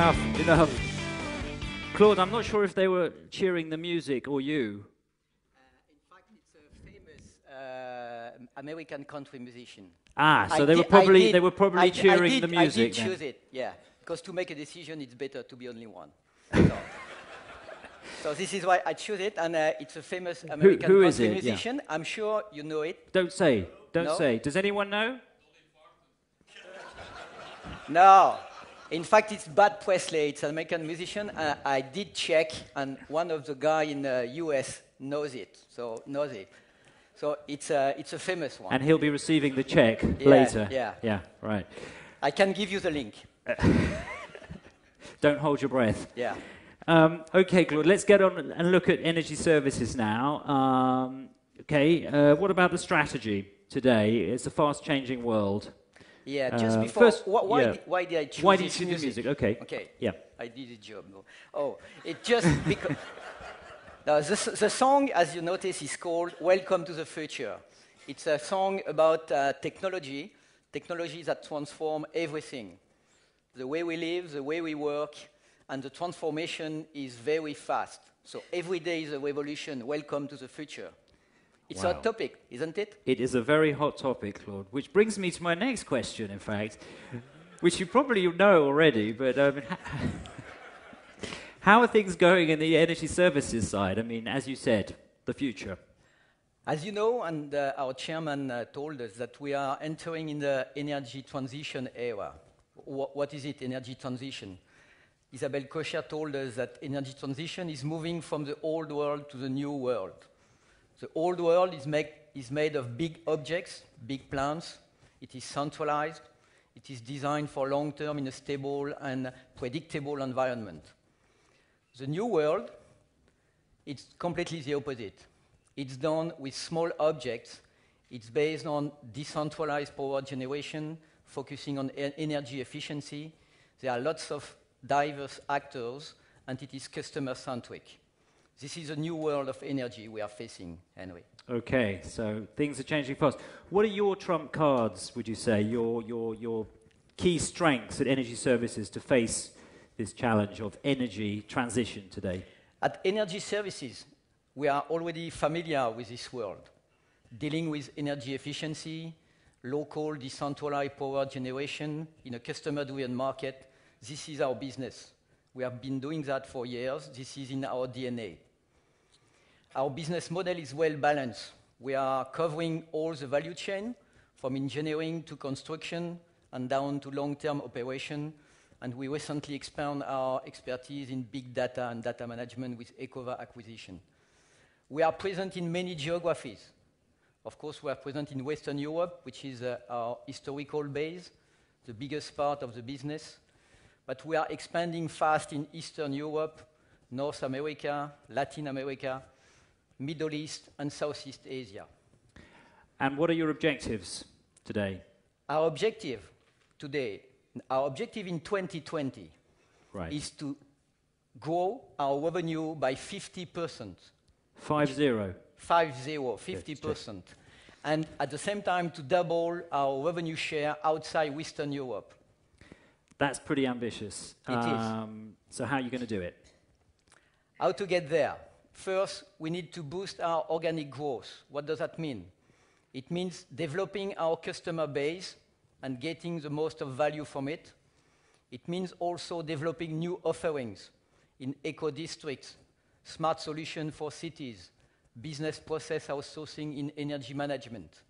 enough, enough. Claude, I'm not sure if they were cheering the music or you. In fact, it's a famous American country musician. Ah, so they were probably cheering the music. I did choose it, yeah. Because to make a decision, it's better to be only one. So, so this is why I choose it, and it's a famous American country musician. Yeah. I'm sure you know it. Don't say. Don't say. Does anyone know? No. In fact, it's Bud Presley. It's an American musician. I did check, and one of the guys in the US knows it. So it's a famous one. And he'll be receiving the check later. Yeah. Yeah, right. I can give you the link. Don't hold your breath. Yeah. Okay, Claude, let's get on and look at energy services now. What about the strategy today? It's a fast-changing world. Yeah, just before, first, why did I choose Why did you this choose the music? Okay. Okay. Yeah. I did a job. No. Oh, it just because... Now, the song, as you notice, is called Welcome to the Future. It's a song about technology that transform everything. The way we live, the way we work, and the transformation is very fast. So every day is a revolution. Welcome to the future. It's a hot topic, isn't it? It is a very hot topic, Claude, which brings me to my next question, in fact, which you probably know already, but how are things going in the energy services side? I mean, as you said, the future. As you know, and our chairman told us that we are entering in the energy transition era. What is it, energy transition? Isabelle Kocher told us that energy transition is moving from the old world to the new world. The old world is made of big objects, big plants. It is centralized. It is designed for long-term in a stable and predictable environment. The new world, it's completely the opposite. It's done with small objects. It's based on decentralized power generation, focusing on energy efficiency. There are lots of diverse actors, and it is customer-centric. This is a new world of energy we are facing, Henry. Okay, so things are changing fast. What are your trump cards, would you say, your key strengths at energy services to face this challenge of energy transition today? At energy services, we are already familiar with this world, dealing with energy efficiency, local decentralized power generation in a customer-driven market. This is our business. We have been doing that for years. This is in our DNA. Our business model is well balanced. We are covering all the value chain, from engineering to construction and down to long-term operation. And we recently expand our expertise in big data and data management with Ecova acquisition. We are present in many geographies. Of course, we are present in Western Europe, which is our historical base, the biggest part of the business. But we are expanding fast in Eastern Europe, North America, Latin America, Middle East, and Southeast Asia. And what are your objectives today? Our objective today, our objective in 2020 is to grow our revenue by 50%. 50%. 50%. And at the same time, to double our revenue share outside Western Europe. That's pretty ambitious. It is. So how are you going to do it? How to get there? First, we need to boost our organic growth. What does that mean? It means developing our customer base and getting the most of value from it. It means also developing new offerings in eco-districts, smart solutions for cities, business process outsourcing in energy management.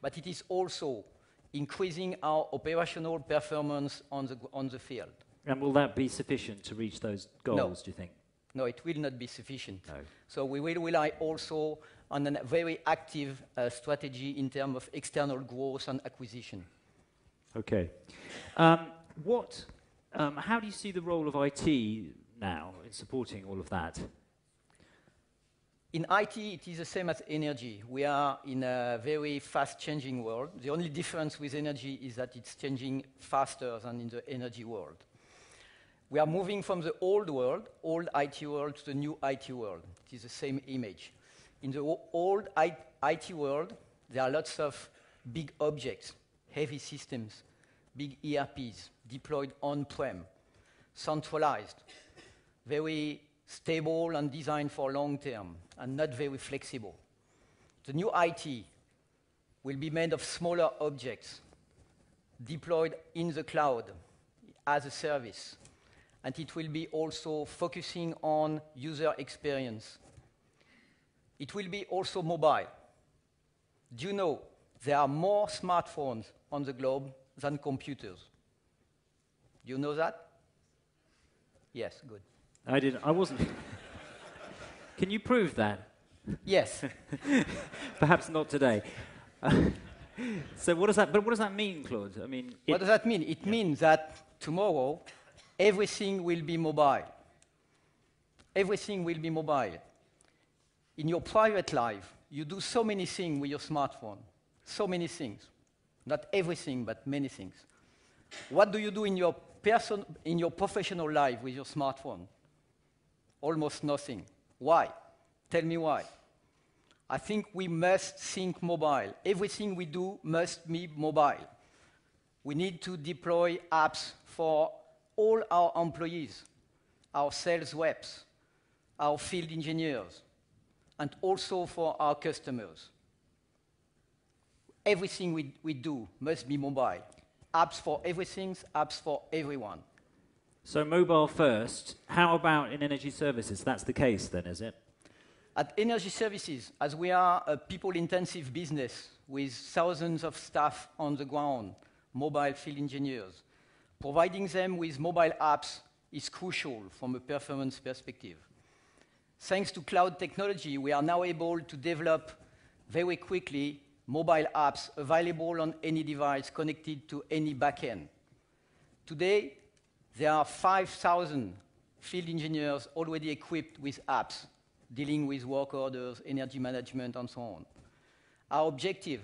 But it is also increasing our operational performance on the field. And will that be sufficient to reach those goals, do you think? No, it will not be sufficient. No. So we will rely also on a very active strategy in terms of external growth and acquisition. Okay. How do you see the role of IT now in supporting all of that? In IT, it is the same as energy. We are in a very fast-changing world. The only difference with energy is that it's changing faster than in the energy world. We are moving from the old world, old IT world, to the new IT world. It is the same image. In the old IT world, there are lots of big objects, heavy systems, big ERPs deployed on-prem. centralized, very stable and designed for long term, and not very flexible. The new IT will be made of smaller objects, deployed in the cloud as a service, and it will be also focusing on user experience. It will be also mobile. Do you know there are more smartphones on the globe than computers? Do you know that? Yes, good. I wasn't. Can you prove that? Yes. Perhaps not today. So what does that mean, Claude? I mean, what does that mean? It means that tomorrow everything will be mobile. Everything will be mobile. In your private life, you do so many things with your smartphone. So many things. Not everything, but many things. What do you do in your professional life with your smartphone? Almost nothing. Why? Tell me why. I think we must think mobile. Everything we do must be mobile. We need to deploy apps for all our employees, our sales reps, our field engineers, and also for our customers. Everything we do must be mobile. Apps for everything, apps for everyone. So mobile first. How about in energy services? That's the case then, is it? At Energy Services, as we are a people-intensive business with thousands of staff on the ground, mobile field engineers, providing them with mobile apps is crucial from a performance perspective. Thanks to cloud technology, we are now able to develop very quickly mobile apps available on any device connected to any backend. Today, there are 5,000 field engineers already equipped with apps dealing with work orders, energy management, and so on. Our objective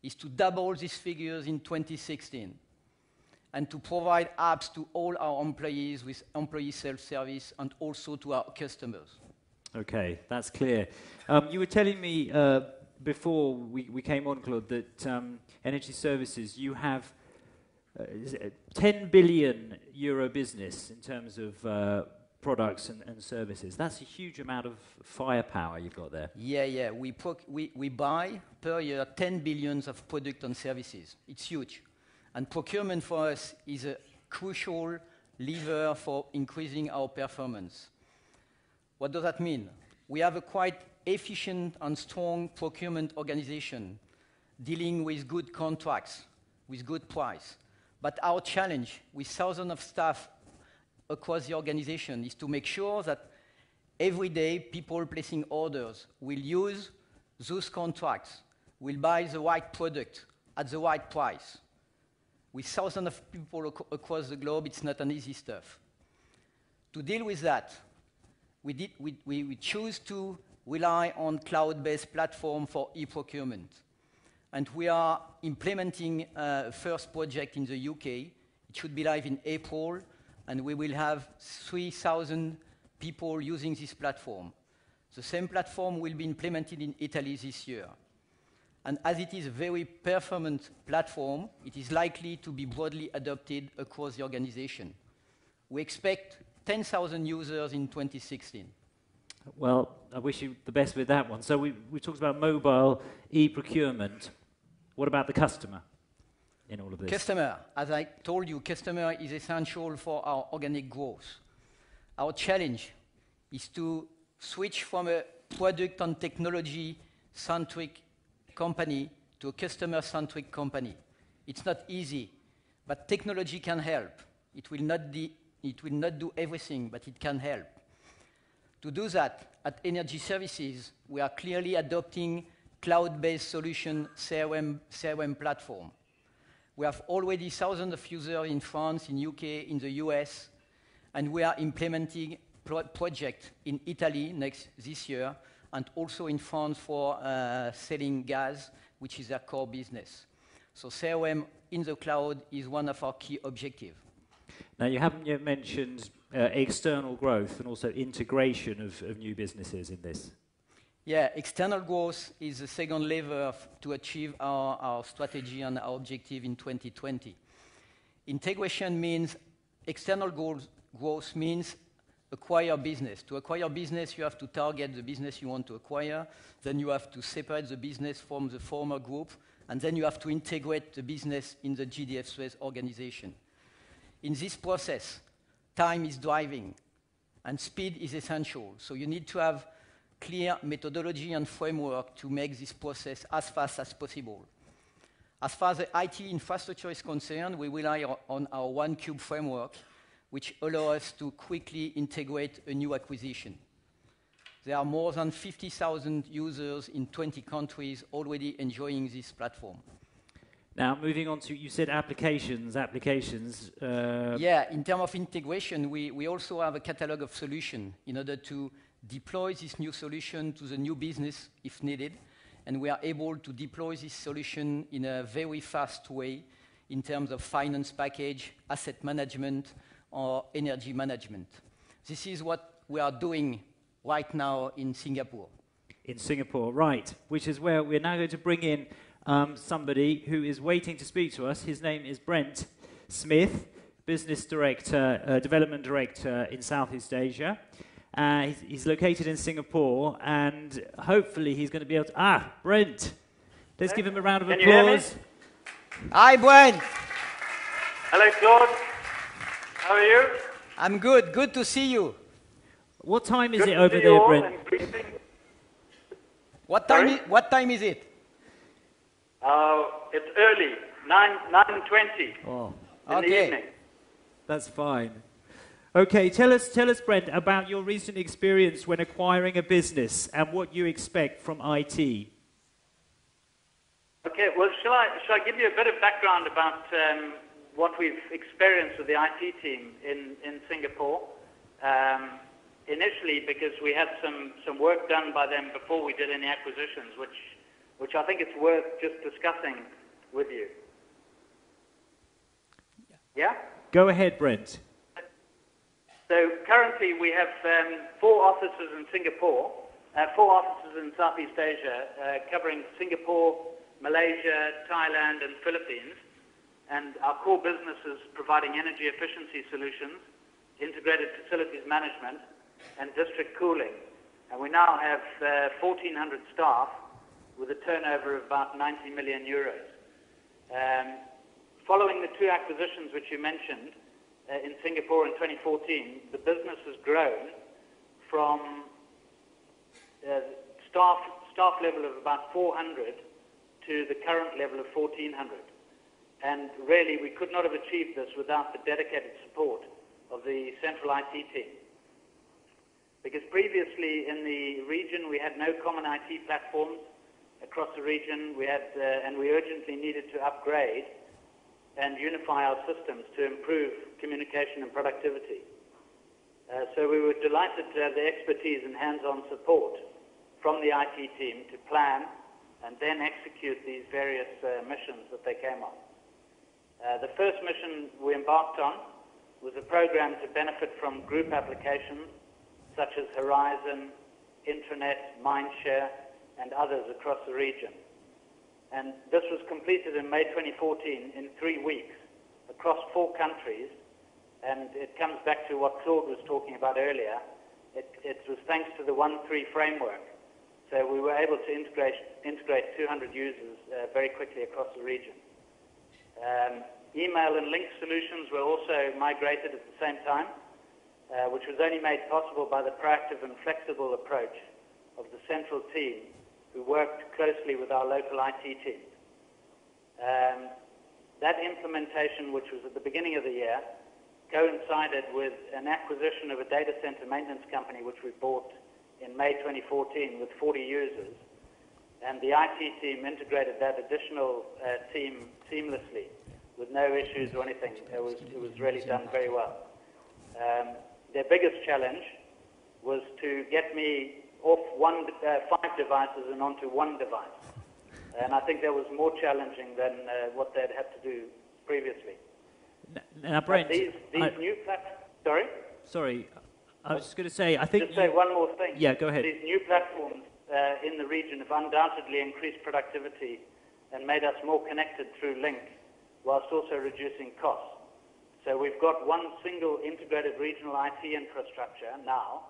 is to double these figures in 2016 and to provide apps to all our employees with employee self-service and also to our customers. Okay, that's clear. You were telling me before we came on, Claude, that energy services, you have is it a 10 billion euro business in terms of products and services. That's a huge amount of firepower you've got there. Yeah. We buy per year 10 billions of products and services. It's huge. And procurement for us is a crucial lever for increasing our performance. What does that mean? We have a quite efficient and strong procurement organization dealing with good contracts, with good price. But our challenge with thousands of staff across the organization is to make sure that every day people placing orders will use those contracts, will buy the right product at the right price. With thousands of people across the globe, it's not an easy stuff. To deal with that, we choose to rely on cloud-based platform for e-procurement. And we are implementing a first project in the UK. It should be live in April, and we will have 3,000 people using this platform. The same platform will be implemented in Italy this year. And as it is a very performant platform, it is likely to be broadly adopted across the organization. We expect 10,000 users in 2016. Well, I wish you the best with that one. So we talked about mobile e-procurement. What about the customer in all of this? Customer, as I told you, customer is essential for our organic growth. Our challenge is to switch from a product and technology-centric company to a customer-centric company. It's not easy, but technology can help. It will not do everything, but it can help. To do that, at Energy Services, we are clearly adopting cloud-based solution CRM platform. We have already thousands of users in France, in UK, in the US, and we are implementing project in Italy this year, and also in France for selling gas, which is their core business. So CRM in the cloud is one of our key objectives. Now, you haven't yet mentioned external growth and also integration of new businesses in this. Yeah, external growth is the second lever to achieve our strategy and our objective in 2020. Integration means external growth means acquire business. To acquire business, you have to target the business you want to acquire. Then you have to separate the business from the former group. And then you have to integrate the business in the GDFSUEZ organization. In this process, time is driving, and speed is essential. So you need to have clear methodology and framework to make this process as fast as possible. As far as the IT infrastructure is concerned, we rely on our OneCube framework, which allows us to quickly integrate a new acquisition. There are more than 50,000 users in 20 countries already enjoying this platform. Now, moving on to, you said applications. Yeah, in terms of integration, we also have a catalog of solutions in order to deploy this new solution to the new business if needed. And we are able to deploy this solution in a very fast way in terms of finance package, asset management, or energy management. This is what we are doing right now in Singapore. In Singapore, right, which is where we're now going to bring in somebody who is waiting to speak to us. His name is Brent Smith, Business Director, Development Director in Southeast Asia. He's located in Singapore, and hopefully he's going to be able to... Brent! Let's give him a round of applause. Can you hear me? Hi, Brent! Hello, Claude. How are you? I'm good. Good to see you. What time is Good it over to see you there, all, Brent? and greetings. What time is it? It's early, 9:20 Oh, in the evening. that's fine. Okay, tell us, Brent, about your recent experience when acquiring a business and what you expect from IT. Okay, well, shall I give you a bit of background about what we've experienced with the IT team in Singapore? Initially, because we had some work done by them before we did any acquisitions, which I think it's worth just discussing with you. Yeah? Go ahead, Brent. So currently we have 4 offices in Singapore, 4 offices in Southeast Asia, covering Singapore, Malaysia, Thailand, and Philippines. And our core business is providing energy efficiency solutions, integrated facilities management, and district cooling. And we now have 1,400 staff with a turnover of about 90 million euros. Following the 2 acquisitions which you mentioned in Singapore in 2014, the business has grown from staff level of about 400 to the current level of 1,400. And really, we could not have achieved this without the dedicated support of the central IT team. Because previously in the region, we had no common IT platforms across the region. We had, and we urgently needed to upgrade and unify our systems to improve communication and productivity. So we were delighted to have the expertise and hands-on support from the IT team to plan and then execute these various missions that they came on. The first mission we embarked on was a program to benefit from group applications such as Horizon, Intranet, Mindshare, and others across the region. And this was completed in May 2014 in 3 weeks across 4 countries. And it comes back to what Claude was talking about earlier. It was thanks to the 1-3 framework. So we were able to integrate 200 users very quickly across the region. Email and link solutions were also migrated at the same time, which was only made possible by the proactive and flexible approach of the central team who worked closely with our local IT teams. That implementation, which was at the beginning of the year, coincided with an acquisition of a data center maintenance company which we bought in May 2014 with 40 users. And the IT team integrated that additional team seamlessly with no issues or anything. It was really done very well. Their biggest challenge was to get me off 5 devices and onto 1 device. And I think that was more challenging than what they'd had to do previously. Now, Brent, these new platforms... Sorry, I was just going to say, I think... Just say one more thing. Yeah, go ahead. These new platforms in the region have undoubtedly increased productivity and made us more connected through link, whilst also reducing costs. So we've got one single integrated regional IT infrastructure now,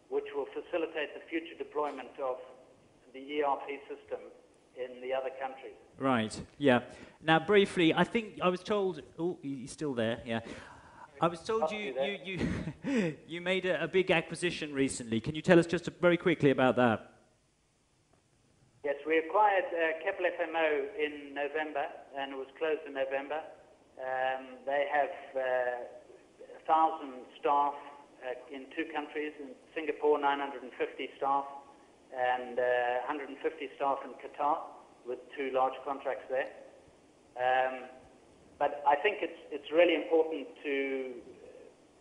which will facilitate the future deployment of the ERP system in the other countries. Right, yeah. Now, briefly, I think I was told... Oh, he's still there, yeah. I was told you made a big acquisition recently. Can you tell us just very quickly about that? Yes, we acquired Keppel FMO in November, and it was closed in November. They have 1,000 staff in 2 countries, in Singapore 950 staff, and 150 staff in Qatar, with 2 large contracts there. But I think it's really important to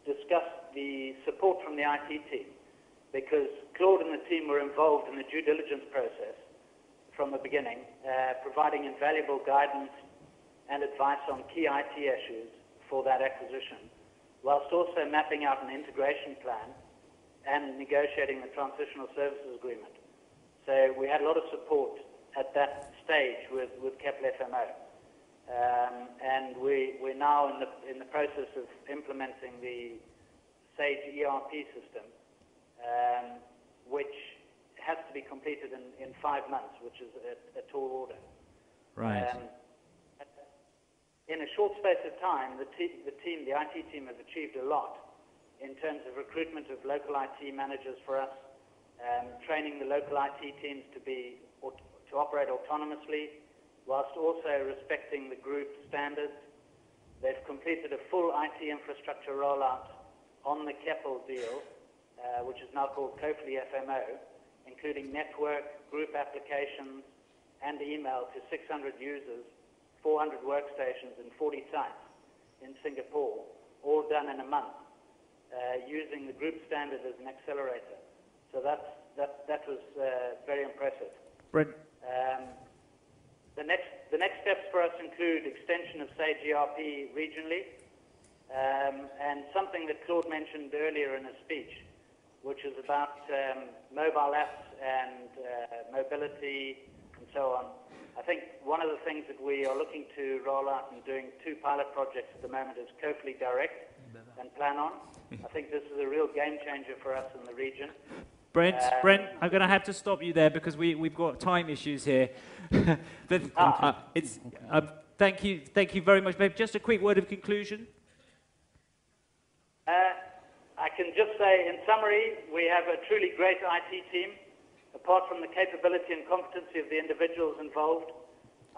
discuss the support from the IT team, because Claude and the team were involved in the due diligence process from the beginning, providing invaluable guidance and advice on key IT issues for that acquisition, whilst also mapping out an integration plan and negotiating the transitional services agreement. So we had a lot of support at that stage with Keppel FMO. And we're now in the process of implementing the Sage ERP system, which has to be completed in 5 months, which is a tall order. Right. In a short space of time, the IT team has achieved a lot in terms of recruitment of local IT managers for us, training the local IT teams to operate autonomously, whilst also respecting the group standards. They've completed a full IT infrastructure rollout on the Keppel deal, which is now called Claude FMO, including network, group applications, and email to 600 users, 400 workstations, and 40 sites in Singapore, all done in a month, using the group standard as an accelerator. So that was very impressive. Brent. The next steps for us include extension of Sage ERP regionally, and something that Claude mentioned earlier in his speech, which is about mobile apps and mobility and so on. I think one of the things that we are looking to roll out and doing 2 pilot projects at the moment is Kofli Direct and Plan On. I think this is a real game changer for us in the region. Brent, I'm going to have to stop you there because we've got time issues here. Thank you very much. Maybe just a quick word of conclusion. I can just say, in summary, we have a truly great IT team. Apart from the capability and competency of the individuals involved,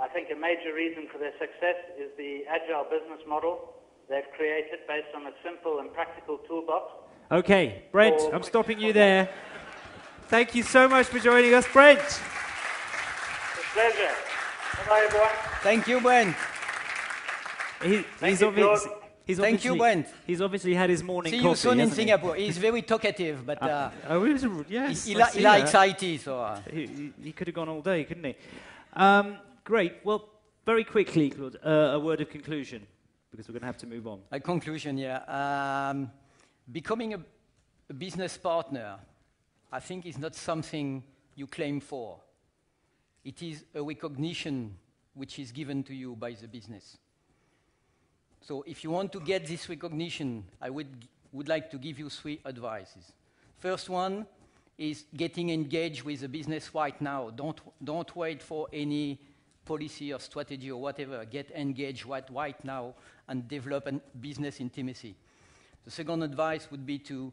I think a major reason for their success is the agile business model they've created based on a simple and practical toolbox. Okay, Brent, I'm stopping you there. Thank you so much for joining us, Brent. It's a pleasure. Bye, everyone. Thank you, Brent. Thank you, Brent. He's obviously had his morning coffee. See you soon in Singapore. He's very talkative, but yes, he likes IT. So he could have gone all day, couldn't he? Great. Well, very quickly, Claude, a word of conclusion, because we're going to have to move on. A conclusion, yeah. Becoming a business partner, I think, is not something you claim for. It is a recognition which is given to you by the business. So if you want to get this recognition, I would like to give you 3 advices. First one is getting engaged with the business right now. Don't wait for any policy or strategy or whatever. Get engaged right now and develop a business intimacy. The second advice would be to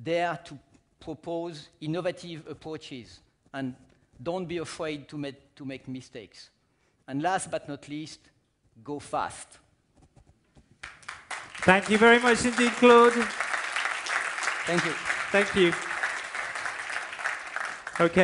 dare to propose innovative approaches and don't be afraid to make mistakes. And last but not least, go fast. Thank you very much indeed, Claude. Thank you. Thank you. Okay.